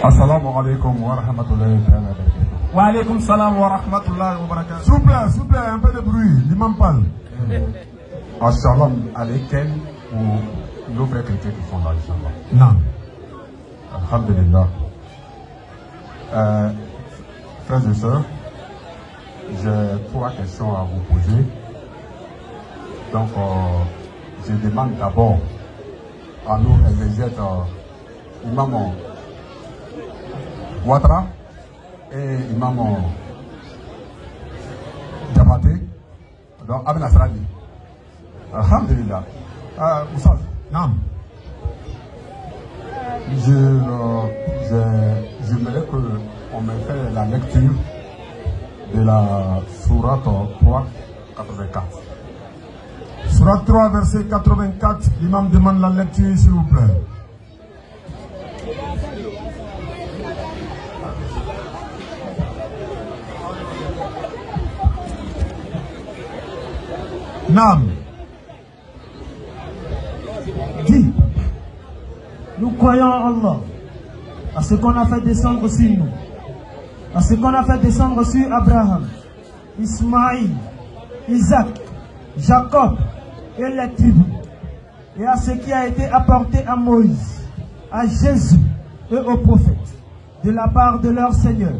Assalamu alaikum wa rahmatullahi wa barakatuh. Wa alaikum salam wa rahmatullahi wa barakatuh. S'il vous plaît, un peu de bruit, l'imam parle. Assalamu alaikum ou nos frères chrétiens qui sont là, Inch'Allah. Non. Alhamdulillah. Frères et sœurs, j'ai 3 questions à vous poser. Donc, je demande d'abord à nos exégètes, Imam Ouattara et Imam Diabaté, donc Abin Asradi. Alhamdulillah. Oussad. Non. J'aimerais qu'on me fait la lecture de la Sourate 3, 84. Sourate 3, verset 84. L'imam demande la lecture, s'il vous plaît. Nam. Dis, nous croyons en Allah, à ce qu'on a fait descendre sur nous, à ce qu'on a fait descendre sur Abraham, Ismaïl, Isaac, Jacob et les tribus, et à ce qui a été apporté à Moïse, à Jésus et aux prophètes, de la part de leur Seigneur.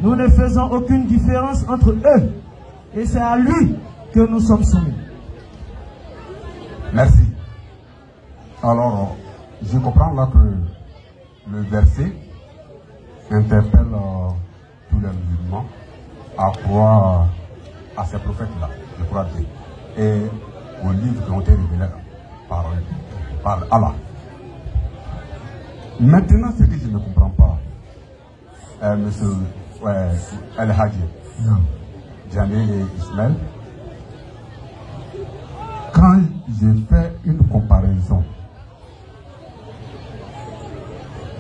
Nous ne faisons aucune différence entre eux, et c'est à lui que nous sommes soumis. Merci. Alors, je comprends là que le verset interpelle tous les musulmans à croire à ces prophètes-là, je crois bien, et aux livres qui ont été révélés par Allah. Maintenant, ce que je ne comprends pas, monsieur El Hadji, Djamil et Ismaël, quand j'ai fait une comparaison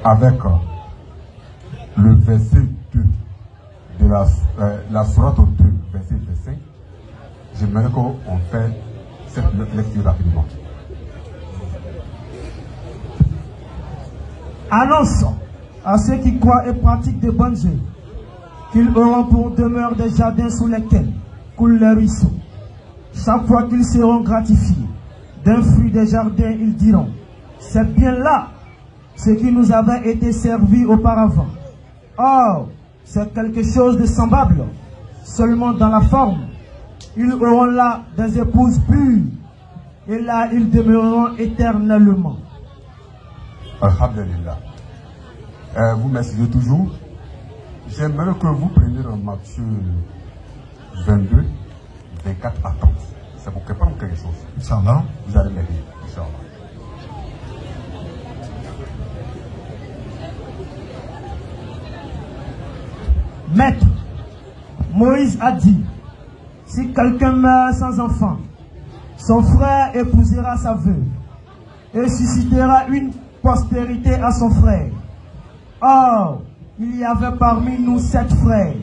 avec le verset 2 de la Sourate 2, verset 5, j'aimerais qu'on fait cette lecture rapidement. Annonce à ceux qui croient et pratiquent de bonnes œuvres qu'ils auront pour demeure des jardins sous lesquels coulent les ruisseaux. Chaque fois qu'ils seront gratifiés d'un fruit des jardins, ils diront: c'est bien là ce qui nous avait été servi auparavant. Or, c'est quelque chose de semblable, seulement dans la forme. Ils auront là des épouses pures, et là ils demeureront éternellement. Alhamdulillah. Vous m'excusez toujours. J'aimerais que vous preniez Matthieu 22, 24 à 30. C'est pour comprendre quelque chose. Inch'Allah. Vous allez m'aider, Inch'Allah. Maître, Moïse a dit: si quelqu'un meurt sans enfant, son frère épousera sa veuve et suscitera une postérité à son frère. Or, il y avait parmi nous 7 frères.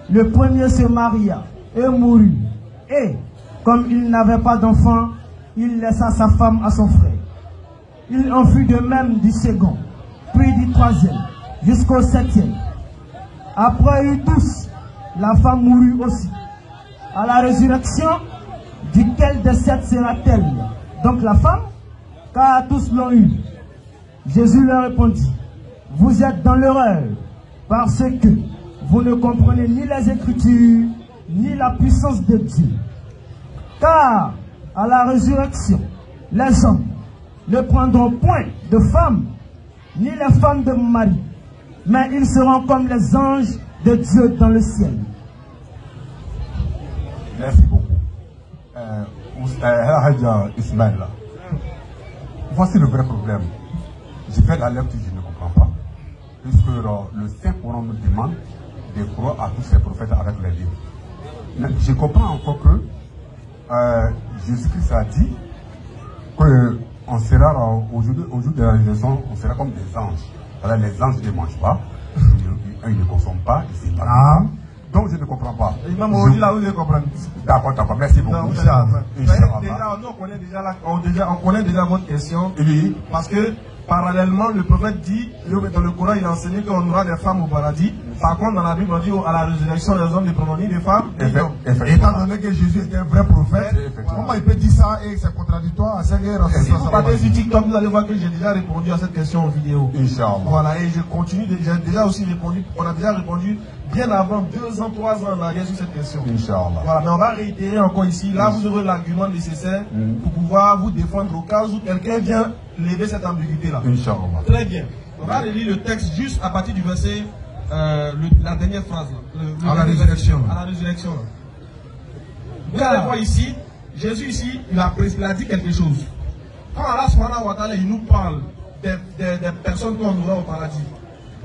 Le premier se maria et mourut. Et, comme il n'avait pas d'enfant, il laissa sa femme à son frère. Il en fut de même du second, puis du troisième, jusqu'au 7e. Après eux tous, la femme mourut aussi. À la résurrection, duquel des 7 sera-t-elle? Donc la femme, car tous l'ont eu. Jésus leur répondit: vous êtes dans l'erreur, parce que vous ne comprenez ni les Écritures, ni la puissance de Dieu. Car à la résurrection, les hommes ne prendront point de femmes, ni les femmes de mari, mais ils seront comme les anges de Dieu dans le ciel. Merci beaucoup. Ismaël, voici le vrai problème. J'ai fait la lecture, je ne comprends pas. Puisque le Saint-Coran nous demande de croire à tous ces prophètes avec les livres. Je comprends encore que Jésus-Christ a dit qu'on sera, au jour de la résurrection, on sera comme des anges. Alors, les anges ne mangent pas, ils ne consomment pas, ils ne parlent pas. Donc je ne comprends pas. Imam Oudi, là, vous devez comprendre. D'accord, merci beaucoup. Déjà, on connaît déjà votre question. Oui. Parce que parallèlement, le prophète dit, dans le Coran, il a enseigné qu'on aura des femmes au paradis. Par contre, dans la Bible, on dit à la résurrection, les hommes ne prendront ni des femmes, ni des hommes. Étant donné que Jésus était un vrai prophète, comment il peut dire ça et c'est contradictoire à ce que si vous partez sur TikTok, vous allez voir que j'ai déjà répondu à cette question en vidéo. Inch'Allah. Voilà, et je continue, j'ai déjà aussi répondu, on a déjà répondu bien avant 2 ans, 3 ans en arrière sur cette question. Inch'Allah. Voilà, mais on va réitérer encore ici. Là, vous aurez l'argument nécessaire pour pouvoir vous défendre au cas où quelqu'un vient lever cette ambiguïté-là. Inch'Allah. Très bien. On va relire le texte juste à partir du verset, la dernière phrase. Là. À la résurrection. À la résurrection. Vous allez voir ici, Jésus ici, il a dit quelque chose. Quand Allah subhanahu wa ta'ala, il nous parle des personnes qu'on aura au paradis.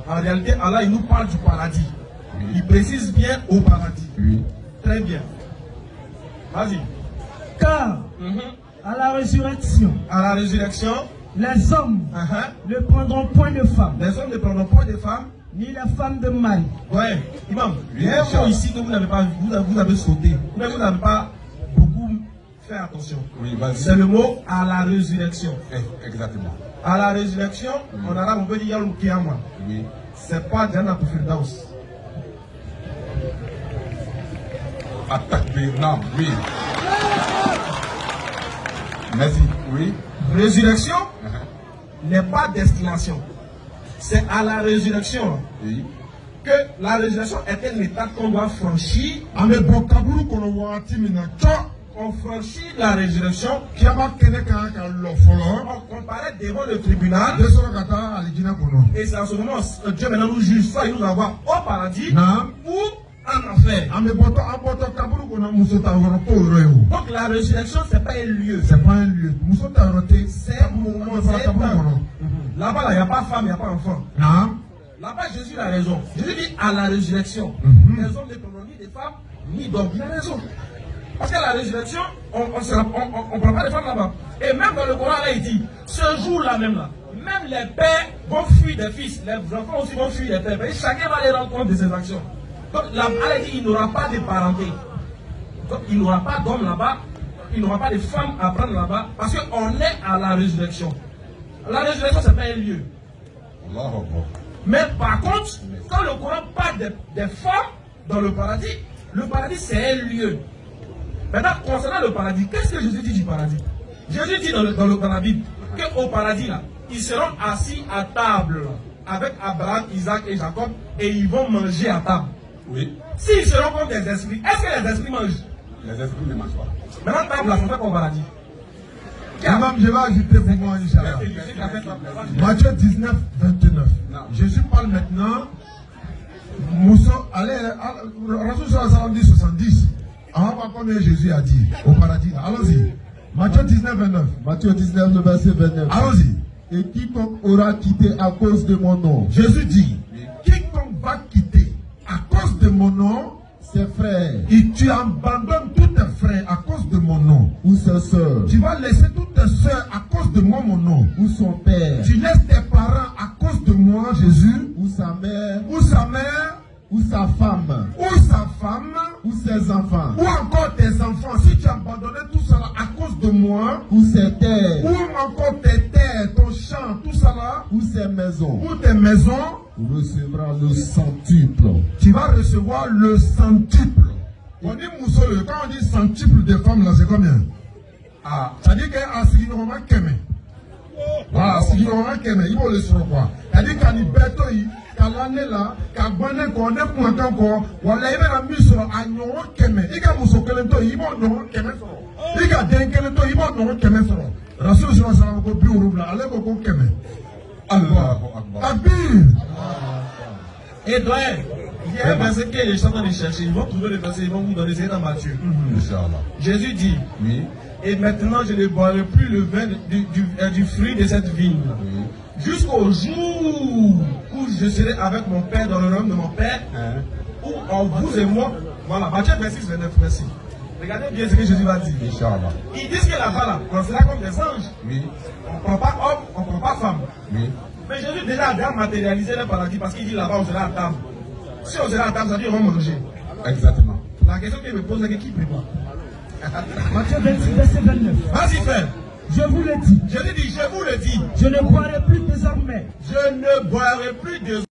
En réalité, Allah, il nous parle du paradis. Oui. Il précise bien au paradis. Oui. Très bien. Vas-y. Car, à la résurrection, les hommes ne prendront point de femmes. Les hommes ne prendront point de femmes. Ni les femmes de mari. Ouais, Imam, il y a un mot ici que vous n'avez pas vu, vous avez sauté. Mais vous n'avez pas beaucoup fait attention. Oui, c'est le mot à la résurrection. Exactement. À la résurrection, en arabe, on peut dire Yawm Kiyama. Oui. C'est pas Jannat Firdaus. Attaque non, oui. Merci, oui. Résurrection n'est pas destination. C'est à la résurrection que la résurrection est une étape qu'on doit franchir. On franchit la résurrection. On comparaît devant le tribunal. Et c'est en ce moment que Dieu maintenant nous juge. Soit il nous envoie au paradis ou en enfer. Donc la résurrection, ce n'est pas un lieu. C'est pas un lieu. C'est un moment. Là-bas, il n'y a pas femme, il n'y a pas enfant. Là-bas, Jésus a raison. Jésus dit à la résurrection. Les hommes ne prendront ni des femmes, ni d'hommes. Il a raison. Parce qu'à la résurrection, on ne prend pas de femmes là-bas. Et même dans le Coran, là, il dit, ce jour-là même là, même les pères vont fuir des fils, les enfants aussi vont fuir des pères. Et chacun va les rendre compte de ses actions. Donc, là, elle dit, il n'aura pas de parenté. Donc, il n'aura pas d'hommes là-bas, il n'aura pas de femmes à prendre là-bas, parce qu'on est à la résurrection. La résurrection, ce n'est pas un lieu. Mais par contre, quand le Coran parle des femmes dans le paradis c'est un lieu. Maintenant, concernant le paradis, qu'est-ce que Jésus dit du paradis? Jésus dit dans la Bible qu'au paradis, là, ils seront assis à table là, avec Abraham, Isaac et Jacob et ils vont manger à table. Oui. S'ils seront comme des esprits, est-ce que les esprits mangent? Les esprits ne mangent pas. Maintenant, table, là, c'est pas comme paradis. Imam, je vais ajouter pour moi, Inch'Allah. Matthieu 19, 29. Jésus parle maintenant. Moussa, allez, Rasul sallallahu dit 70. On va voir combien Jésus a dit au paradis. Allons-y. Matthieu 19, 29. Matthieu 19, le verset 29. Allons-y. Et quiconque aura quitté à cause de mon nom. Jésus dit, quiconque va quitter à cause de mon nom, ses frères, et tu abandonnes tous tes frères à cause de mon nom, ou ses soeurs, tu vas laisser toutes tes soeurs à cause de moi, mon nom, ou son père, tu laisses tes parents à cause de moi, Jésus, ou sa mère, ou sa femme, ou ses enfants, ou encore tes enfants, si tu abandonnais tout cela à cause de moi, ou ses terres, ou encore tes terres, ton champ, tout cela, ou ses maisons, ou tes maisons, tu recevras le centuple. Tu vas recevoir le centuple. On dit Moussole, quand on dit centuple de femmes, là, c'est combien? Ah, ça dit qu'à Signoroma Keme. Voilà, Signoroma Keme, il va le sur quoi? Ça dit qu'à Nibeto, qu'à l'année là, qu'à Bane, qu'on est pour un encore, voilà, il va la mise sur un Nyon Keme. Il va Mousso Kelento, il va Nyon Keme sur. Il va Den Kelento, il va Nyon Keme sur. Rassure sur un bureau là, allez, Koko Keme. Allah Akbar. Et doyen, il y a un verset que les gens sont en train de chercher. Ils vont trouver le verset, ils vont vous donner, c'est dans Matthieu. Jésus dit, oui. Et maintenant je ne boirai plus le vin du fruit de cette vigne. Oui. Jusqu'au jour où je serai avec mon Père dans le royaume de mon Père, où en vous et moi, voilà, Matthieu 26, 29, merci. Regardez bien ce que Jésus va dire. Ils disent que là-bas, là, on sera comme des anges. Oui. On ne prend pas homme, on ne prend pas femme. Oui. Mais Jésus déjà a matérialisé le paradis parce qu'il dit là-bas on sera à table. Si on sera à table, ça veut dire on va manger. Exactement. La question qu'il me pose, c'est qui prépare? Matthieu 26, verset 29. Vas-y, frère. Je vous le dis. Je lui dis, je vous le dis. Je ne boirai plus désormais. Je ne boirai plus désormais.